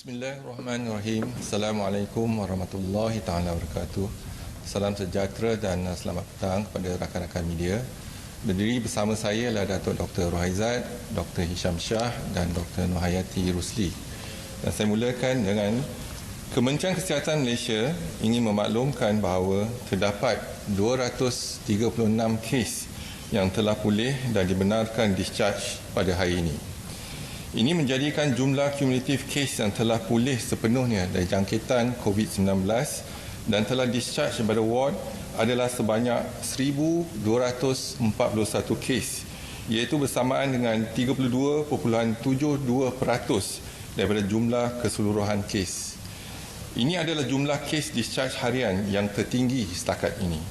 Bismillahirrahmanirrahim. Assalamualaikum warahmatullahi taala wabarakatuh. Salam sejahtera dan selamat petang kepada rakan-rakan media. Berdiri bersama saya adalah Datuk Dr. Rohaizat, Dr. Hisham dan Dr. Noor Rusli. Dan saya mulakan dengan Kementerian Kesihatan Malaysia ingin memaklumkan bahawa terdapat 236 kes yang telah pulih dan dibenarkan discharge pada hari ini. Ini menjadikan jumlah kumulatif kes yang telah pulih sepenuhnya dari jangkitan Covid-19 dan telah discharge daripada ward adalah sebanyak 1,241 kes, iaitu bersamaan dengan 32.72% daripada jumlah keseluruhan kes. Ini adalah jumlah kes discharge harian yang tertinggi setakat ini.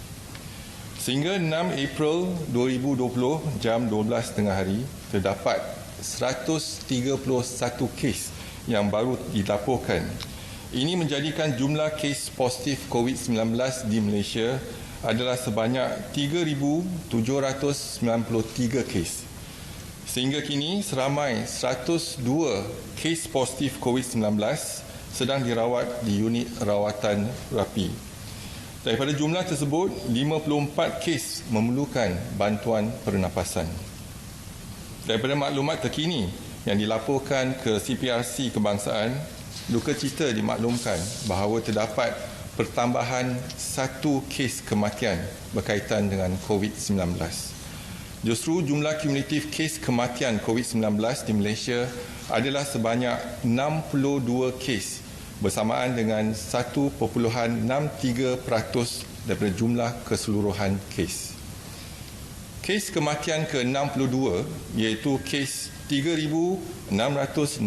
Sehingga 6 April 2020 jam 12 tengah hari, terdapat 131 kes yang baru dilaporkan. Ini menjadikan jumlah kes positif COVID-19 di Malaysia adalah sebanyak 3,793 kes. Sehingga kini seramai 102 kes positif COVID-19 sedang dirawat di unit rawatan rapi. Daripada jumlah tersebut, 54 kes memerlukan bantuan pernafasan. Daripada maklumat terkini yang dilaporkan ke CPRC Kebangsaan, duka cita dimaklumkan bahawa terdapat pertambahan 1 kes kematian berkaitan dengan COVID-19. Justru jumlah kumulatif kes kematian COVID-19 di Malaysia adalah sebanyak 62 kes bersamaan dengan 1.63% daripada jumlah keseluruhan kes. Kes kematian ke-62 iaitu kes 3,663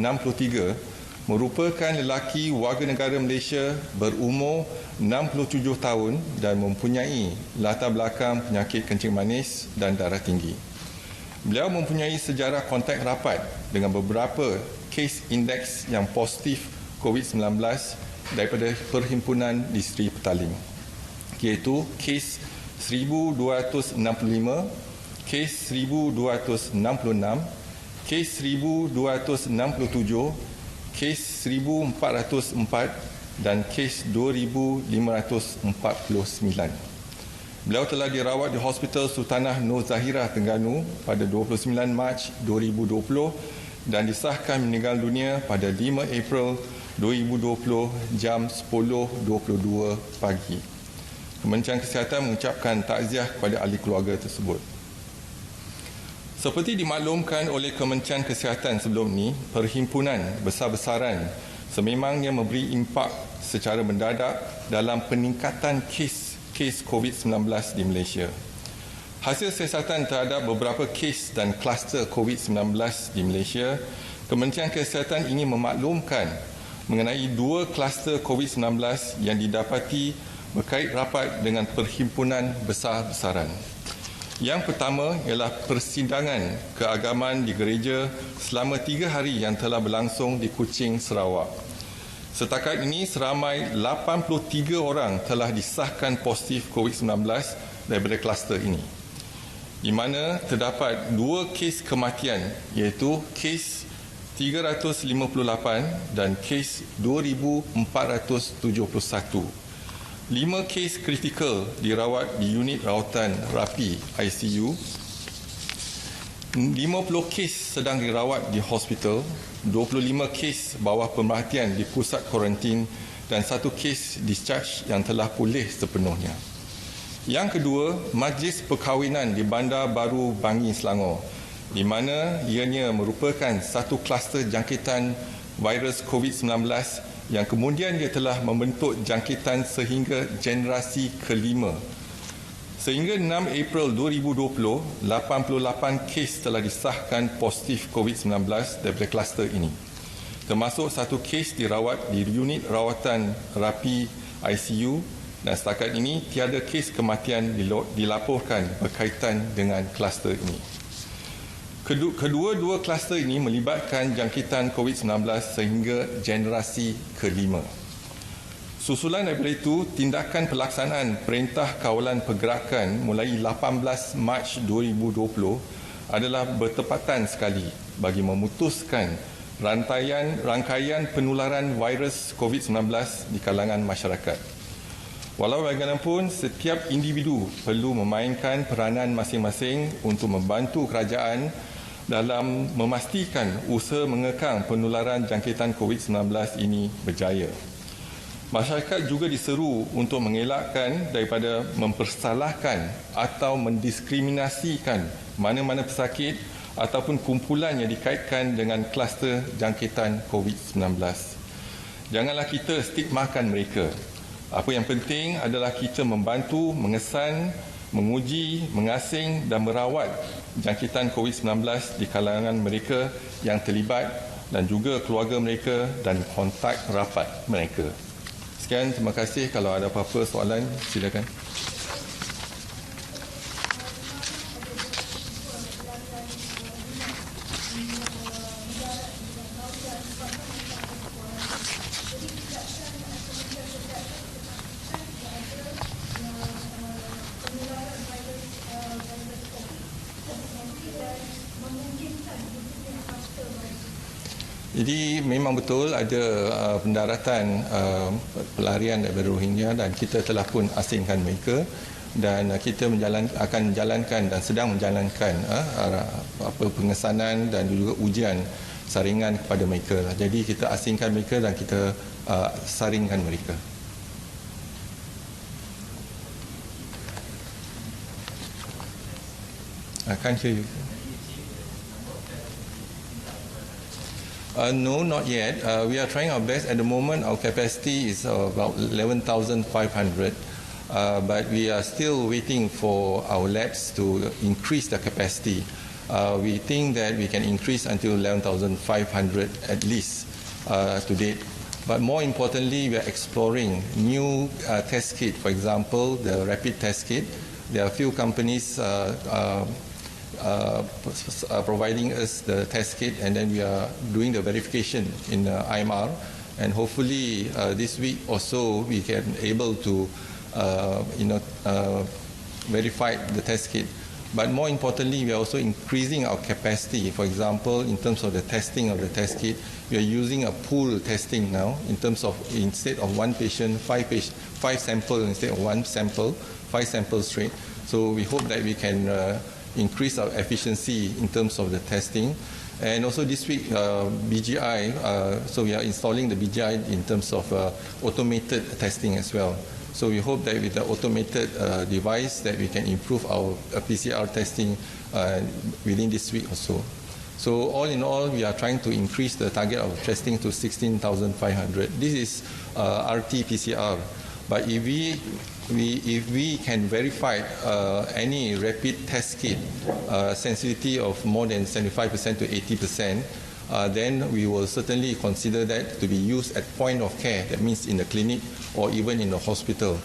merupakan lelaki warga negara Malaysia berumur 67 tahun dan mempunyai latar belakang penyakit kencing manis dan darah tinggi. Beliau mempunyai sejarah kontak rapat dengan beberapa kes indeks yang positif COVID-19 daripada Perhimpunan Distri Petaling, iaitu kes 1,265, kes 1,266, kes 1,267, kes 1,404 dan kes 2,549. Beliau telah dirawat di Hospital Sultanah Nur Zahirah Terengganu pada 29 Mac 2020 dan disahkan meninggal dunia pada 5 April 2020 jam 10.22 pagi. Kementerian Kesihatan mengucapkan takziah kepada ahli keluarga tersebut. Seperti dimaklumkan oleh Kementerian Kesihatan sebelum ini, perhimpunan besar-besaran sememangnya memberi impak secara mendadak dalam peningkatan kes COVID-19 di Malaysia. Hasil siasatan terhadap beberapa kes dan kluster COVID-19 di Malaysia, Kementerian Kesihatan ingin memaklumkan mengenai 2 kluster COVID-19 yang didapati berkait rapat dengan perhimpunan besar-besaran. Yang pertama ialah persidangan keagamaan di gereja selama 3 hari yang telah berlangsung di Kuching, Sarawak. Setakat ini seramai 83 orang telah disahkan positif COVID-19 daripada kluster ini, di mana terdapat 2 kes kematian iaitu kes 358 dan kes 2,471. 5 kes kritikal dirawat di unit rawatan rapi ICU, 50 kes sedang dirawat di hospital, 25 kes bawah pemerhatian di pusat kuarantin dan 1 kes discharge yang telah pulih sepenuhnya. Yang kedua, majlis perkahwinan di Bandar Baru Bangi, Selangor, di mana ianya merupakan satu kluster jangkitan virus COVID-19 yang kemudian dia telah membentuk jangkitan sehingga generasi kelima. Sehingga 6 April 2020, 88 kes telah disahkan positif COVID-19 daripada kluster ini, termasuk 1 kes dirawat di unit rawatan rapi ICU dan setakat ini tiada kes kematian dilaporkan berkaitan dengan kluster ini. Kedua-dua kluster ini melibatkan jangkitan COVID-19 sehingga generasi kelima. Susulan daripada itu, tindakan pelaksanaan Perintah Kawalan Pergerakan mulai 18 Mac 2020 adalah bertepatan sekali bagi memutuskan rangkaian penularan virus COVID-19 di kalangan masyarakat. Walau bagaimanapun, setiap individu perlu memainkan peranan masing-masing untuk membantu kerajaan dalam memastikan usaha mengekang penularan jangkitan COVID-19 ini berjaya. Masyarakat juga diseru untuk mengelakkan daripada mempersalahkan atau mendiskriminasikan mana-mana pesakit ataupun kumpulan yang dikaitkan dengan kluster jangkitan COVID-19. Janganlah kita stigmakan mereka. Apa yang penting adalah kita membantu, mengesan, menguji, mengasing dan merawat jangkitan COVID-19 di kalangan mereka yang terlibat dan juga keluarga mereka dan kontak rapat mereka. Sekian, terima kasih. Kalau ada apa-apa soalan, silakan. Jadi memang betul ada pendaratan pelarian daripada Rohingya dan kita telah pun asingkan mereka dan kita akan menjalankan dan sedang menjalankan pengesanan dan juga ujian saringan kepada mereka. Jadi kita asingkan mereka dan kita saringkan mereka. Akan hear you. No, not yet. We are trying our best. At the moment, our capacity is about 11,500. But we are still waiting for our labs to increase the capacity. We think that we can increase until 11,500 at least to date. But more importantly, we are exploring new test kit. For example, the rapid test kit. There are a few companies providing us the test kit, and then we are doing the verification in IMR, and hopefully this week or so we can able to verify the test kit. But more importantly, we are also increasing our capacity. For example, in terms of the testing of the test kit, we are using a pool testing now. In terms of, instead of one patient, five samples instead of one sample, 5 samples straight. So we hope that we can increase our efficiency in terms of the testing. And also this week, BGI, so we are installing the BGI in terms of automated testing as well. So we hope that with the automated device that we can improve our PCR testing within this week or so. So all in all, we are trying to increase the target of testing to 16,500. This is RT-PCR. But if we can verify any rapid test kit sensitivity of more than 75% to 80%, then we will certainly consider that to be used at point of care. That means in the clinic or even in the hospital.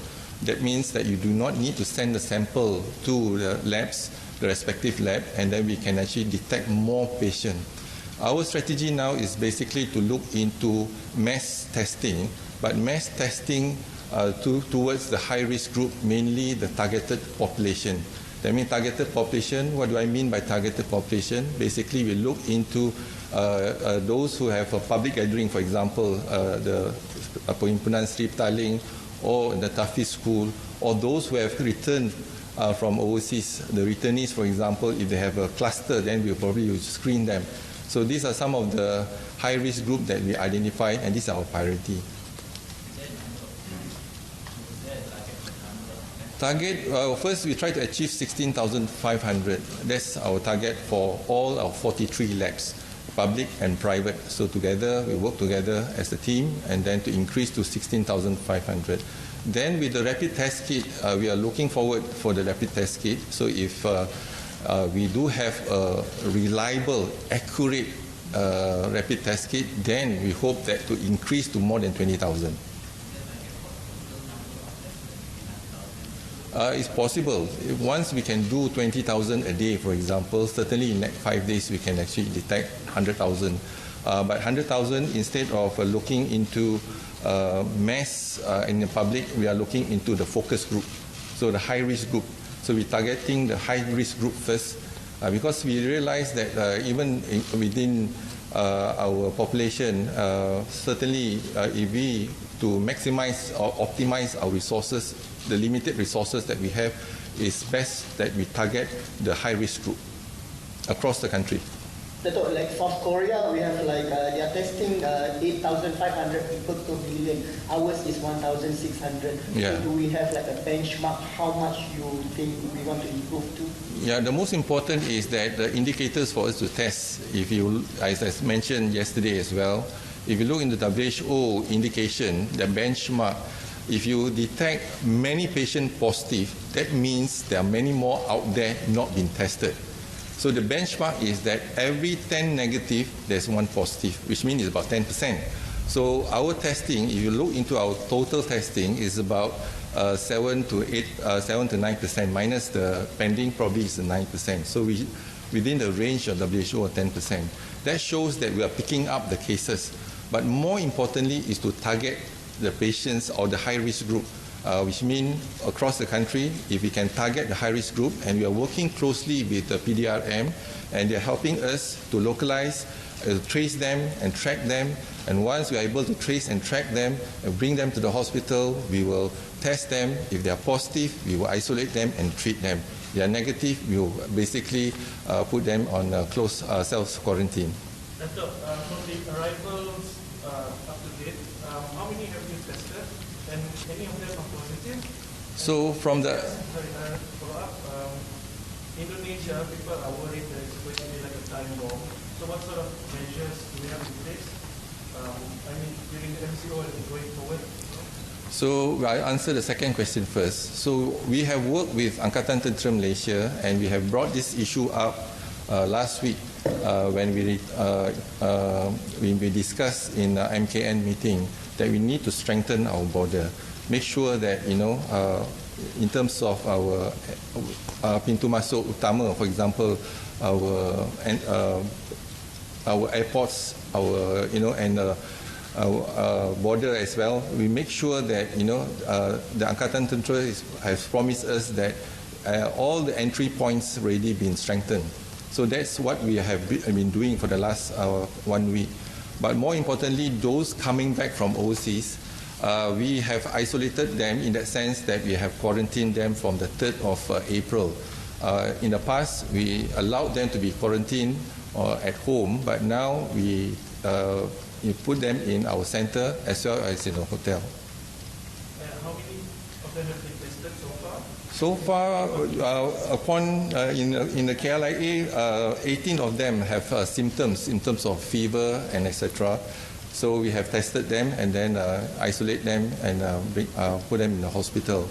That means that you do not need to send the sample to the labs, the respective lab, and then we can actually detect more patients. Our strategy now is basically to look into mass testing, but mass testing towards the high-risk group, mainly the targeted population. That means targeted population, what do I mean by targeted population? Basically, we look into those who have a public gathering, for example, the Perhimpunan Sri Petaling or the Tafiz School, or those who have returned from overseas, the returnees, for example, if they have a cluster, then we'll probably screen them. So these are some of the high-risk group that we identified, and this is our priority. Target, first we try to achieve 16,500. That's our target for all our 43 labs, public and private. So together, we work together as a team, and then to increase to 16,500. Then with the rapid test kit, we are looking forward for the rapid test kit. So if we do have a reliable, accurate rapid test kit, then we hope that to increase to more than 20,000. It's possible. Once we can do 20,000 a day, for example, certainly in next 5 days we can actually detect 100,000. But 100,000, instead of looking into mass in the public, we are looking into the focus group, so the high-risk group. So we're targeting the high-risk group first, because we realize that even within our population, certainly if we to maximize or optimize our resources, the limited resources that we have, it's best that we target the high-risk group across the country. Dato', like South Korea, we have like they are testing 8,500 people per million. Ours is 1,600. Yeah. So do we have like a benchmark? How much you think we want to improve to? Yeah, the most important is that the indicators for us to test, if you, as I mentioned yesterday as well, if you look in the WHO indication, the benchmark, if you detect many patients positive, that means there are many more out there not being tested. So the benchmark is that every 10 negative, there's one positive, which means it's about 10%. So our testing, if you look into our total testing, is about 7 to 9%, minus the pending probably is 9%. So we within the range of WHO of 10%. That shows that we are picking up the cases. But more importantly is to target the patients or the high-risk group, which means across the country, if we can target the high-risk group, and we are working closely with the PDRM, and they are helping us to localize, trace them and track them, and once we are able to trace and track them and bring them to the hospital, we will test them. If they are positive, we will isolate them and treat them. If they are negative, we will basically put them on close self-quarantine. Doctor, from the arrivals up to date, how many have you tested? And any of them are positive? So from the follow-up, Indonesia, people are worried that it's going to be like a time bomb. So what sort of measures do we have in place? During the MCO and going forward? So I'll answer the second question first. So we have worked with Angkatan Tentera Malaysia, and we have brought this issue up last week when we discussed in MKN meeting that we need to strengthen our border, make sure that in terms of our pintu masuk utama, for example, our airports, our our border as well, we make sure that the Angkatan Tentera has promised us that all the entry points already been strengthened. So that's what we have been doing for the last 1 week. But more importantly, those coming back from overseas, we have isolated them in that sense that we have quarantined them from the 3rd of April. In the past, we allowed them to be quarantined at home, but now we put them in our center as well as in a hotel. How many of them have been tested so far? So far, in the KLIA, 18 of them have symptoms in terms of fever and etc. So we have tested them and then isolate them and put them in the hospital.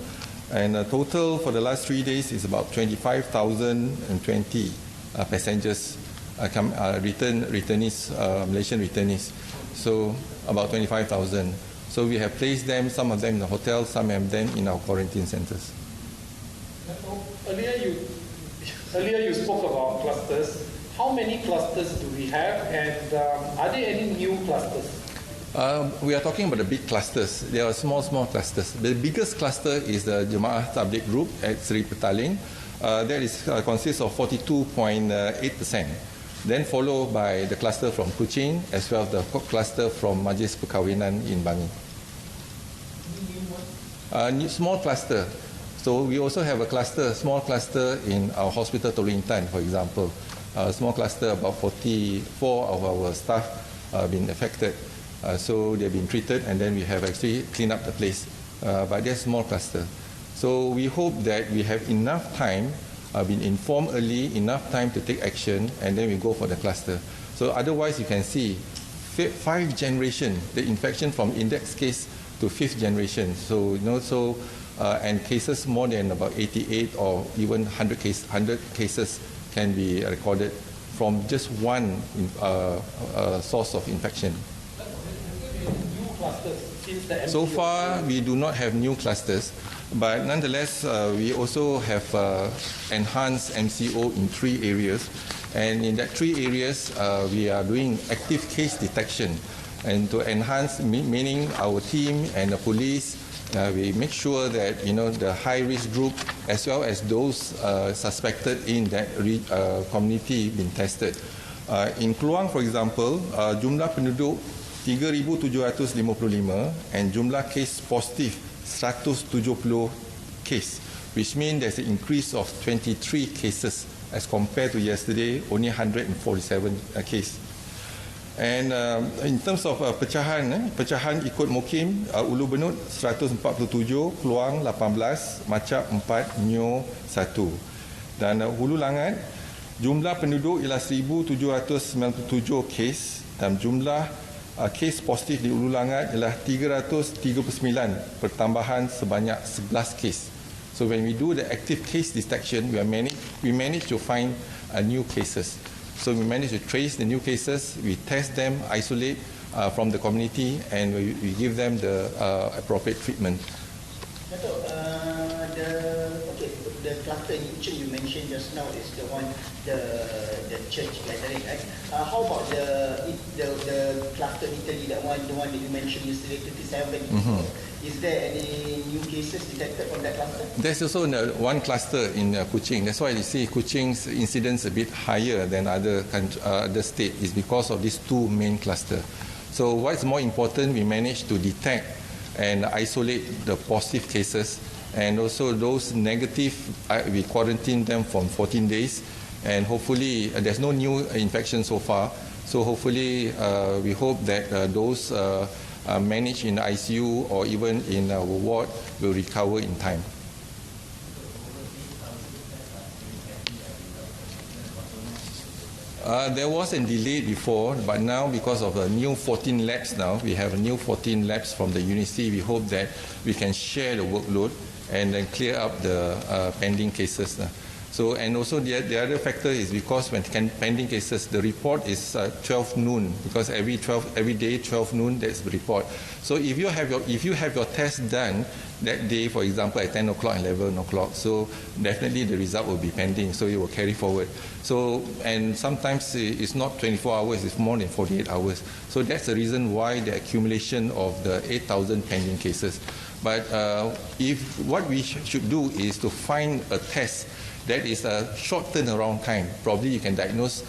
And total for the last 3 days is about 25,020 passengers returnees, Malaysian returnees. So about 25,000. So we have placed them, some of them in the hotel, some of them in our quarantine centers. Earlier you spoke about clusters. How many clusters do we have, and are there any new clusters? We are talking about the big clusters. There are small clusters. The biggest cluster is the Jemaah Tabligh group at Seri Petaling. That consists of 42.8%. Then followed by the cluster from Kuching, as well as the cluster from Majlis Perkahwinan in Bangi. Small cluster. So we also have a small cluster in our hospital Tolu Intan, for example. Small cluster, about 44 of our staff have been affected. So they've been treated, and then we have actually cleaned up the place. But they're small cluster. So we hope that we have enough time, been informed early, enough time to take action, and then we go for the cluster. So otherwise, you can see 5 generation, the infection from index case to 5th generation. So and cases more than about 88 or even 100 cases can be recorded from just one source of infection. So far, we do not have new clusters, but nonetheless, we also have enhanced MCO in 3 areas. And in that 3 areas, we are doing active case detection. And to enhance, meaning our team and the police We make sure that the high-risk group as well as those suspected in that community been tested. In Keluang, for example, jumlah penduduk 3,755 and jumlah kes positif 170 kes, which means there's an increase of 23 cases as compared to yesterday, only 147 cases. And in terms of pecahan ikut Mukim, Ulu Benut 147, Keluang 18, Macap 4, Nyo 1. Dan Hulu Langat, jumlah penduduk ialah 1,797 kes dan jumlah kes positif di Hulu Langat ialah 339, pertambahan sebanyak 11 kes. So when we do the active case detection, we manage to find new cases. So we manage to trace the new cases, we test them, isolate from the community, and we give them the appropriate treatment. The cluster in Uchen you mentioned just now is the one, the church gathering, right? How about the cluster in Italy, the one that you mentioned yesterday, 57? Is there any new cases detected from that cluster? There's also one cluster in Kuching. That's why you see Kuching's incidence a bit higher than other states, is because of these two main clusters. So what's more important, we managed to detect and isolate the positive cases, and also those negative, we quarantine them for 14 days, and hopefully there's no new infection so far. So hopefully we hope that those managed in ICU or even in our ward will recover in time. There was a delay before, but now because of the new 14 labs now, we have a new 14 labs from the university. We hope that we can share the workload and then clear up the pending cases. So, and also the other factor is because when pending cases, the report is 12 noon, because every day 12 noon that's the report. So if you have your test done that day, for example at 10 o'clock and 11 o'clock, so definitely the result will be pending, so it will carry forward. So, and sometimes it's not 24 hours, it's more than 48 hours. So that's the reason why the accumulation of the 8,000 pending cases. But if what we should do is to find a test that is a short turnaround time. Probably you can diagnose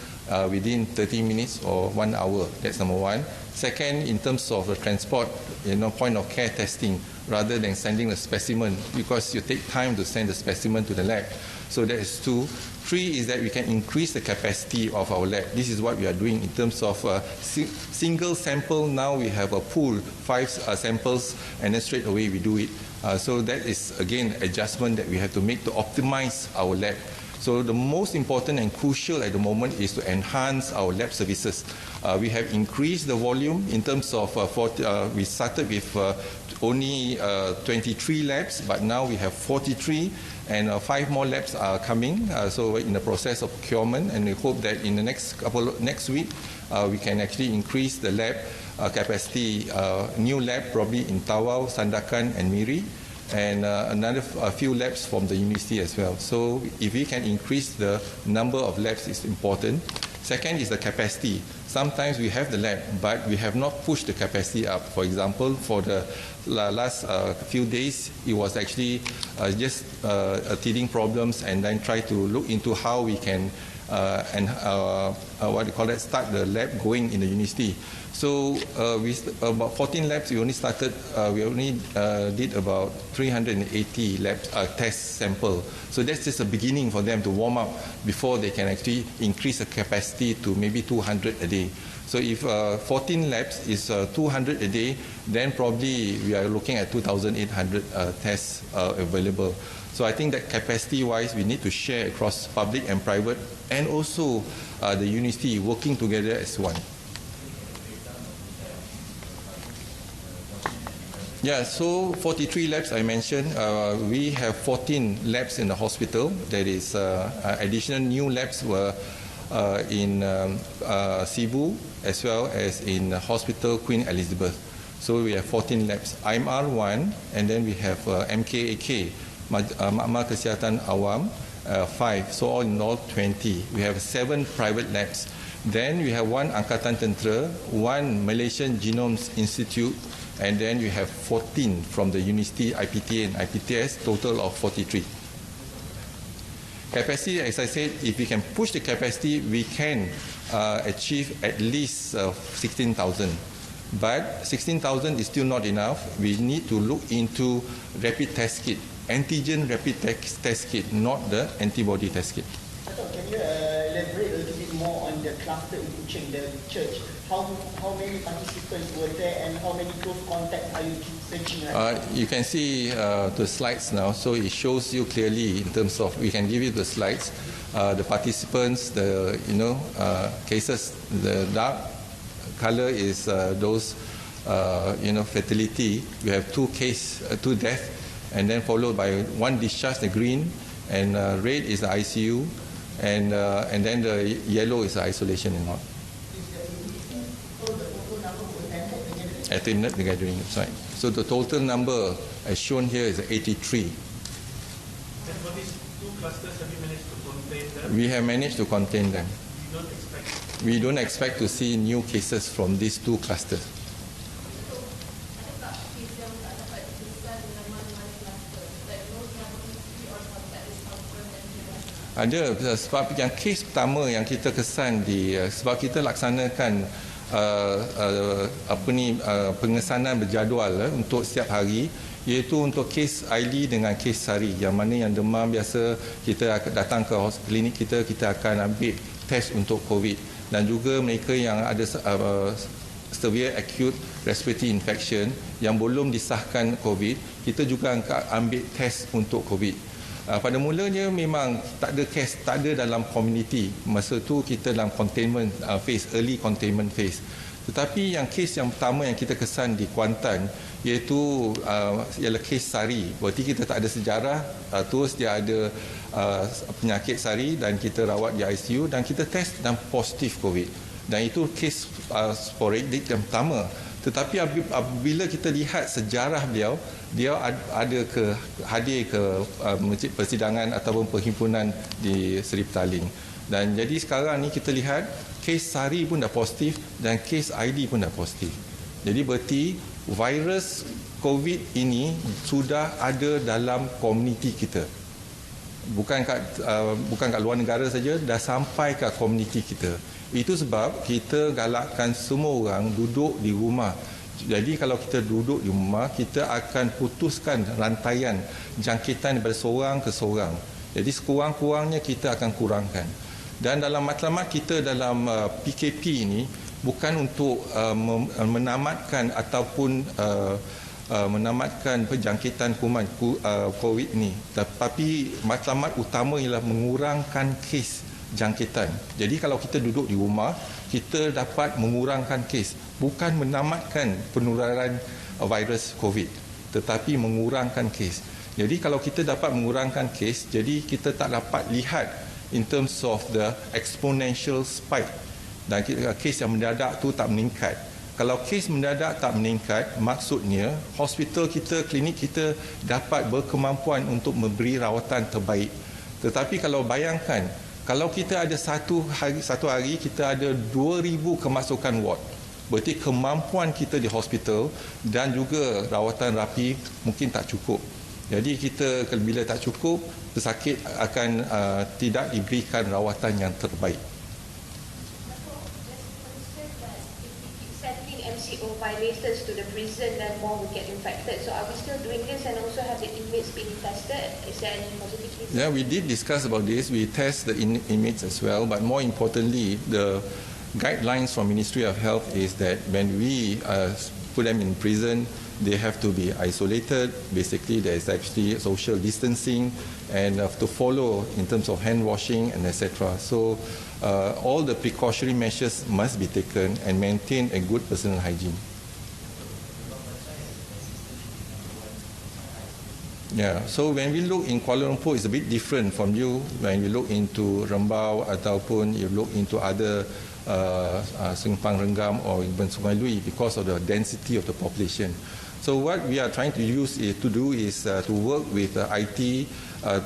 within 30 minutes or 1 hour. That's number one. Second, in terms of the transport, point of care testing, rather than sending a specimen, because you take time to send the specimen to the lab. So that is two. Three is that we can increase the capacity of our lab. This is what we are doing in terms of single sample. Now we have a pool, 5 samples, and then straight away we do it. So that is, again, adjustment that we have to make to optimize our lab. So the most important and crucial at the moment is to enhance our lab services. We have increased the volume in terms of, we started with only 23 labs, but now we have 43, and 5 more labs are coming. So we're in the process of procurement, and we hope that in the next week, we can actually increase the lab capacity, new lab probably in Tawau, Sandakan and Miri, and a few labs from the university as well. So if we can increase the number of labs, it's important. Second is the capacity. Sometimes we have the lab, but we have not pushed the capacity up. For example, for the last few days, it was actually just teething problems, and then try to look into how we can start the lab going in the university. So with about 14 labs, we only did about 380 lab test sample. So that's just a beginning for them to warm up before they can actually increase the capacity to maybe 200 a day. So if 14 labs is 200 a day, then probably we are looking at 2,800 tests available. So I think that capacity-wise, we need to share across public and private, and also the university working together as one. Yeah, so 43 labs I mentioned. We have 14 labs in the hospital. There is additional new labs were in Cebu as well as in Hospital Queen Elizabeth. So we have 14 labs. IMR 1, and then we have MKAK, Makmal Kesihatan Awam, 5. So all in all 20. We have 7 private labs. Then we have 1 Angkatan Tentera, 1 Malaysian Genome Institute, and then you have 14 from the University IPTA and IPTS, total of 43. Capacity, as I said, if we can push the capacity, we can achieve at least 16,000. But 16,000 is still not enough. We need to look into rapid test kit, antigen rapid test kit, not the antibody test kit. Can you elaborate a little bit more on the cluster in Kuching, the church? How many participants were there and how many close contacts are you searching right now? You can see the slides now, so it shows you clearly in terms of, we can give you the slides, the participants, the cases. The dark color is those fatality. We have 2 deaths, and then followed by 1 discharge, the green, and red is the ICU, and then the yellow is the isolation and all. Attended the gathering, right. So the total number as shown here is 83. And for these 2 clusters, have you managed to contain them? We have managed to contain them. You don't expect? We don't expect to see new cases from these 2 clusters. Ada, sebab yang kes pertama yang kita kesan sebab kita laksanakan pengesanan berjadual untuk setiap hari, iaitu untuk kes ID dengan kes sari, yang mana yang demam biasa kita datang ke klinik kita akan ambil test untuk COVID, dan juga mereka yang ada severe acute respiratory infection yang belum disahkan COVID, kita juga akan ambil test untuk COVID. Pada mulanya memang tak ada dalam community. Masa tu kita dalam containment phase, early containment phase. Tetapi yang kes yang pertama yang kita kesan di Kuantan, iaitu ialah kes sari. Berarti kita tak ada sejarah, terus dia ada penyakit sari dan kita rawat di ICU dan kita test dan positif COVID. Dan itu kes sporadik yang pertama. Tetapi apabila kita lihat sejarah beliau, dia ada hadir ke masjid persidangan ataupun perhimpunan di Seri Petaling. Dan jadi sekarang ni kita lihat kes sari pun dah positif dan kes ID pun dah positif. Jadi berarti virus COVID ini sudah ada dalam komuniti kita. Bukan kat luar negara saja, dah sampai ke komuniti kita. Itu sebab kita galakkan semua orang duduk di rumah. Jadi kalau kita duduk di rumah, kita akan putuskan rantaian jangkitan daripada seorang ke seorang. Jadi sekurang-kurangnya kita akan kurangkan. Dan dalam matlamat kita dalam PKP ini bukan untuk menamatkan ataupun menamatkan penjangkitan kuman COVID ini, tetapi matlamat utama ialah mengurangkan kes jangkitan. Jadi kalau kita duduk di rumah, kita dapat mengurangkan kes, bukan menamatkan penularan virus COVID, tetapi mengurangkan kes. Jadi kalau kita dapat mengurangkan kes, jadi kita tak dapat lihat in terms of the exponential spike, dan kes yang mendadak tu tak meningkat. Kalau kes mendadak tak meningkat, maksudnya hospital kita, klinik kita dapat berkemampuan untuk memberi rawatan terbaik. Tetapi kalau bayangkan, kalau kita ada satu hari kita ada 2,000 kemasukan ward, berarti kemampuan kita di hospital dan juga rawatan rapi mungkin tak cukup. Jadi kita bila tak cukup, pesakit akan tidak diberikan rawatan yang terbaik. MCO violators to the prison, then more will get infected. So are we still doing this and also have the inmates being tested? Is there any positive cases? Yeah, we did discuss about this. We test the inmates as well, but more importantly, the guidelines from Ministry of Health is that when we put them in prison, they have to be isolated. Basically, there is actually social distancing and to follow in terms of hand washing and etc. So all the precautionary measures must be taken and maintain a good personal hygiene. Yeah, so when we look in Kuala Lumpur, it's a bit different from you when you look into Rembau ataupun you look into other Sempang Renggam or even Sungai Lui because of the density of the population. So what we are trying to do is to work with IT,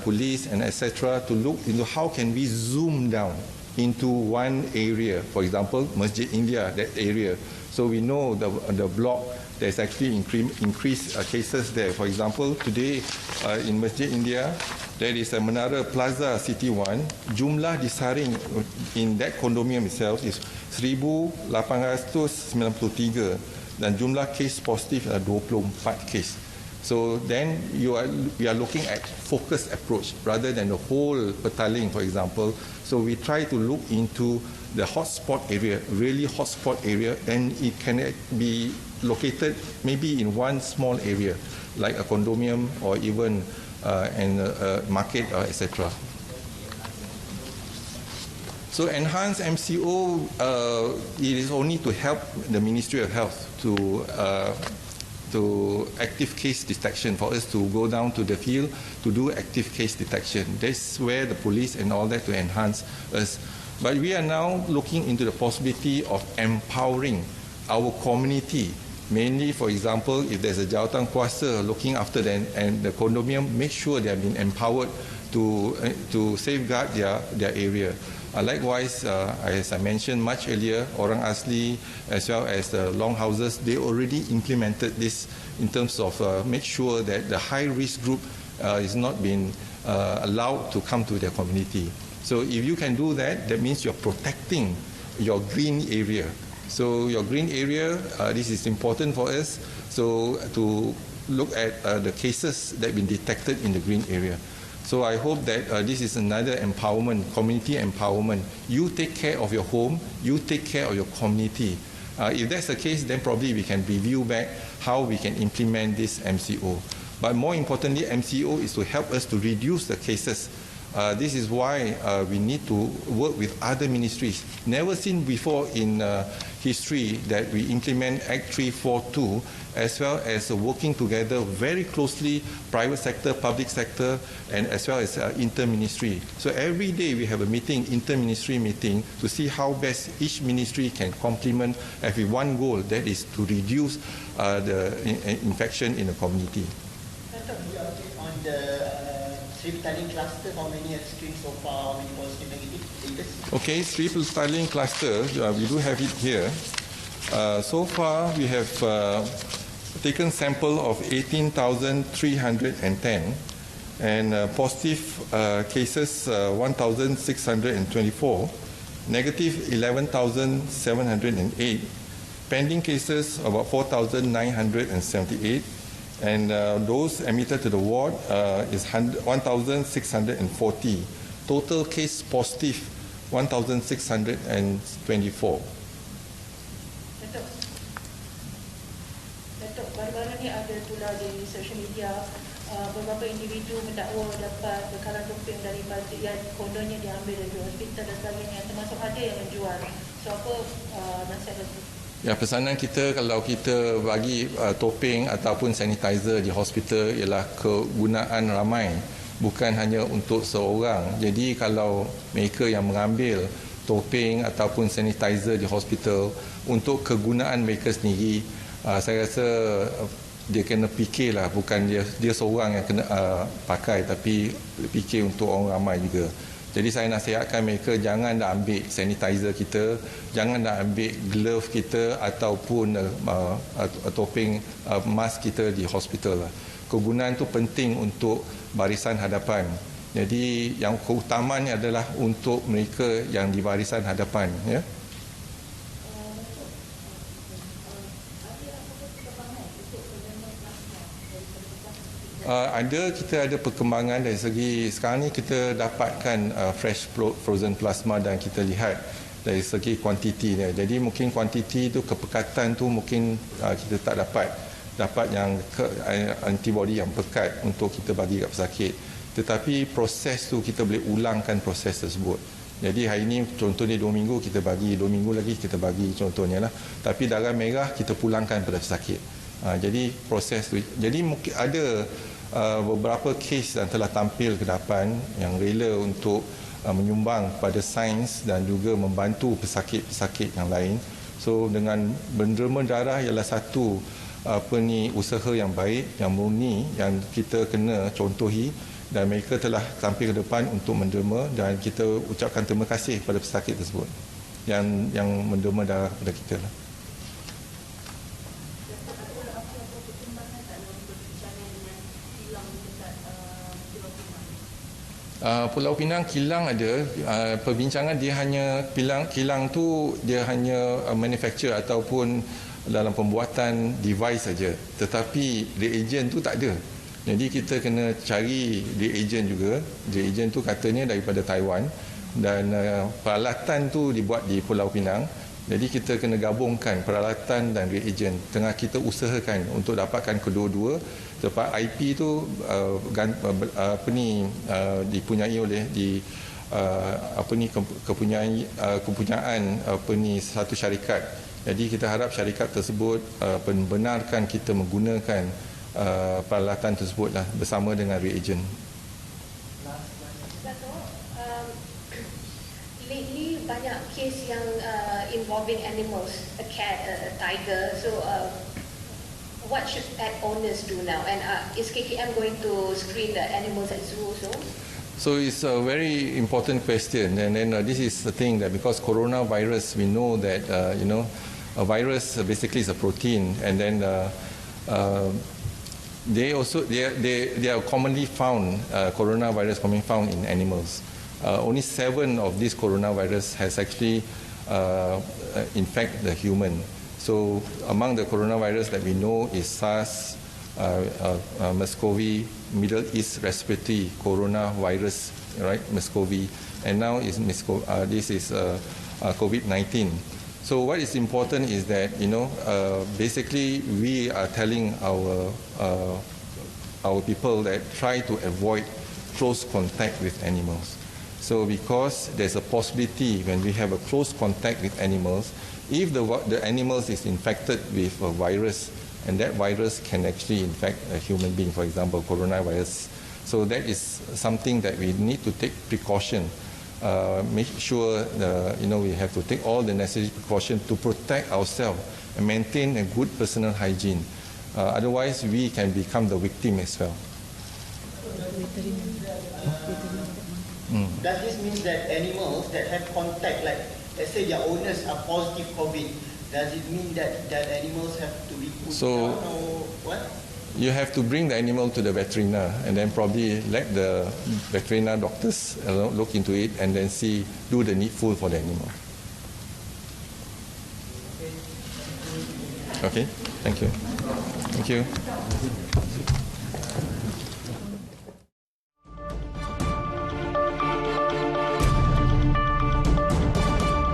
police and etc. to look into how can we zoom down into one area. For example, Masjid India, that area. So we know the block, there's actually increased cases there. For example, today in Masjid India, there is a Menara Plaza City 1. Jumlah disaring in that condominium itself is 1,893 dan jumlah kes positif adalah 24 kes. So then we are looking at focused approach rather than the whole Petaling, for example. So we try to look into the hotspot area, really hotspot area, and it can be located maybe in one small area, like a condominium or even a market, etc. So enhanced MCO, it is only to help the Ministry of Health to active case detection, for us to go down to the field to do active case detection. That's where the police and all that to enhance us. But we are now looking into the possibility of empowering our community. Mainly, for example, if there's a jawatan kuasa looking after them and the condominium, make sure they have been empowered to safeguard their area. Likewise, as I mentioned much earlier, orang asli as well as the longhouses, they already implemented this in terms of make sure that the high-risk group is not being allowed to come to their community. So if you can do that, that means you're protecting your green area. So your green area, this is important for us. So to look at the cases that have been detected in the green area. So I hope that this is another empowerment, community empowerment. You take care of your home, you take care of your community. If that's the case, then probably we can review back how we can implement this MCO. But more importantly, MCO is to help us to reduce the cases. This is why we need to work with other ministries. Never seen before in history that we implement Act 342 as well as working together very closely, private sector, public sector, and as well as inter-ministry. So every day we have a meeting, inter-ministry meeting, to see how best each ministry can complement every one goal, that is to reduce the infection in the community. On the Petaling cluster, how many have screened so far, how many positive, negative, latest? Okay, Petaling cluster, we do have it here. So far, we have taken sample of 18,310 and positive cases 1,624, negative 11,708, pending cases about 4,978, and those admitted to the ward is 1,640. Total case positive 1,624. Datuk, baru-baru ni ada pula di social media beberapa individu mendakwa dapat bekalan topeng daripada yang kondonya diambil dari hospital dan sebagainya, termasuk ada yang menjual. So apa nasihat Datuk? Ya, pesanan kita kalau kita bagi topeng ataupun sanitizer di hospital ialah kegunaan ramai, bukan hanya untuk seorang. Jadi kalau mereka yang mengambil topeng ataupun sanitizer di hospital untuk kegunaan mereka sendiri, saya rasa dia kena fikirlah, bukan dia seorang yang kena pakai, tapi fikir untuk orang ramai juga. Jadi saya nasihatkan mereka jangan dah ambil sanitizer kita, jangan dah ambil glove kita ataupun topeng mask kita di hospital lah. Kegunaan tu penting untuk barisan hadapan. Jadi yang keutamanya adalah untuk mereka yang di barisan hadapan, ya. Kita ada perkembangan dari segi sekarang ni kita dapatkan fresh frozen plasma dan kita lihat dari segi kuantiti dia. Jadi mungkin kuantiti tu, kepekatan tu mungkin kita tak dapat yang antibody yang pekat untuk kita bagi kat pesakit. Tetapi proses tu kita boleh ulangkan proses tersebut. Jadi hari ini contohnya 2 minggu kita bagi, 2 minggu lagi kita bagi contohnya lah. Tapi darah merah kita pulangkan pada pesakit. Jadi proses tu. Jadi mungkin ada beberapa kes yang telah tampil ke depan yang rela untuk menyumbang pada sains dan juga membantu pesakit-pesakit yang lain. So dengan menderma darah ialah satu usaha yang baik, yang murni, yang kita kena contohi. dan mereka telah tampil ke depan untuk menderma, dan kita ucapkan terima kasih kepada pesakit tersebut yang menderma darah kepada kita lah. Pulau Pinang kilang ada, perbincangan dia hanya kilang tu dia hanya manufacture ataupun dalam pembuatan device saja, tetapi reagent tu tak ada. Jadi kita kena cari reagent juga. Reagent tu katanya daripada Taiwan, dan peralatan tu dibuat di Pulau Pinang. Jadi kita kena gabungkan peralatan dan reagent. Tengah kita usahakan untuk dapatkan kedua-dua. Sebab IP tu dipunyai oleh kepunyaan satu syarikat. Jadi kita harap syarikat tersebut membenarkan kita menggunakan peralatan tersebut lah, bersama dengan reagent. Lately banyak kes yang involving animals, a cat, a tiger. So what should pet owners do now? And is KKM going to screen the animals at zoo also? So it's a very important question, and then this is the thing that because coronavirus, we know that a virus basically is a protein, and then they are commonly found, coronavirus commonly found in animals. Only 7 of these coronavirus has actually infected the human. So among the coronavirus that we know is SARS, MERS-CoV, Middle East Respiratory Coronavirus, right, MERS-CoV, and now is this is COVID-19. So what is important is that basically we are telling our people that try to avoid close contact with animals. So because there's a possibility when we have a close contact with animals, if the animals is infected with a virus, and that virus can actually infect a human being, for example, coronavirus. So that is something that we need to take precaution. Make sure we have to take all the necessary precautions to protect ourselves and maintain a good personal hygiene. Otherwise, we can become the victim as well. Does this mean that animals that have contact, like let's say their owners are positive COVID, does it mean that animals have to be put down or what? You have to bring the animal to the veterinarian, and then probably let the veterinary doctors look into it, and then do the needful for the animal. Okay, thank you. Thank you.